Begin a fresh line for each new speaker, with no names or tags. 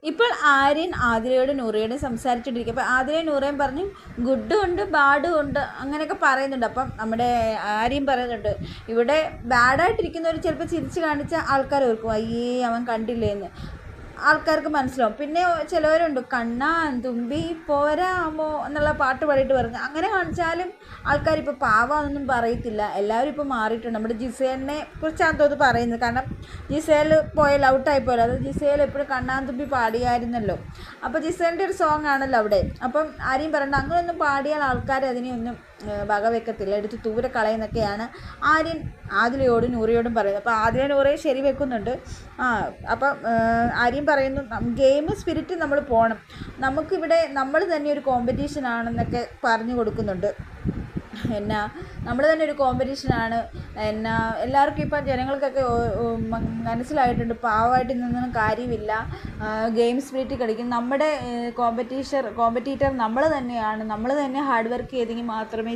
ഇപ്പോൾ ആര്യൻ ആതിരയോടും നൂറയോടും സംസാരിച്ചുകൊണ്ടിരിക്കുക. അപ്പോൾ ആതിരയും നൂറയും പറഞ്ഞു ഗുഡും ഉണ്ട് ബാഡും ഉണ്ട് അങ്ങനെയൊക്കെ പറയുന്നുണ്ട്. അപ്പം നമ്മുടെ ആര്യൻ പറയുന്നുണ്ട് ഇവിടെ ബാഡായിട്ടിരിക്കുന്നവർ ചിലപ്പോൾ ചിരിച്ച് കാണിച്ച ആൾക്കാർ ഓർക്കും അയ്യേ അവൻ കണ്ടില്ലേന്ന്, ആൾക്കാർക്ക് മനസ്സിലാവും. പിന്നെ ചിലവരുണ്ട് കണ്ണാൻ തുമ്പി പോരാമോ എന്നുള്ള പാട്ട് പാടിയിട്ട് പറഞ്ഞു. അങ്ങനെ കാണിച്ചാലും ആൾക്കാരിപ്പോൾ പാവാന്നൊന്നും പറയത്തില്ല. എല്ലാവരും ഇപ്പോൾ മാറിയിട്ടുണ്ട്. നമ്മുടെ ജിസേലിനെ കുറിച്ചാണ് തോന്നുന്നു പറയുന്നത്. കാരണം ജിസേൽ പോയാൽ ഔട്ടായിപ്പോയല്ലോ. അത് ജിസേൽ എപ്പോഴും കണ്ണാൻ തുമ്പി പാടിയായിരുന്നല്ലോ. അപ്പോൾ ജിസേലിൻ്റെ ഒരു സോങ് ആണല്ലോ അവിടെ. അപ്പം ആരെയും പറയണ്ട, അങ്ങനെയൊന്നും പാടിയാൽ ആൾക്കാർ അതിനെയൊന്നും വകവെക്കത്തില്ല, എടുത്ത് ദൂരെ കളയുന്നൊക്കെയാണ് ആര്യൻ ആദിലയോടും നൂറയോടും പറയുന്നത്. അപ്പോൾ ആദില നൂറയെ ശരി വെക്കുന്നുണ്ട്. അപ്പം ആര്യൻ പറയുന്നു ഗെയിം സ്പിരിറ്റ് നമ്മൾ പോകണം, നമുക്കിവിടെ നമ്മൾ തന്നെ ഒരു കോമ്പറ്റീഷൻ ആണെന്നൊക്കെ പറഞ്ഞു കൊടുക്കുന്നുണ്ട്. എന്നാ നമ്മൾ തന്നെ ഒരു കോമ്പറ്റീഷനാണ്, എന്നാ എല്ലാവർക്കും ഇപ്പം ജനങ്ങൾക്കൊക്കെ മനസ്സിലായിട്ടുണ്ട് പാവമായിട്ട് നിന്നൊന്നും കാര്യമില്ല, ഗെയിം സ്പിരിറ്റ് കളിക്കും. നമ്മുടെ കോമ്പറ്റീറ്റർ നമ്മൾ തന്നെയാണ്, നമ്മൾ തന്നെ ഹാർഡ് വർക്ക് ചെയ്തെങ്കിൽ മാത്രമേ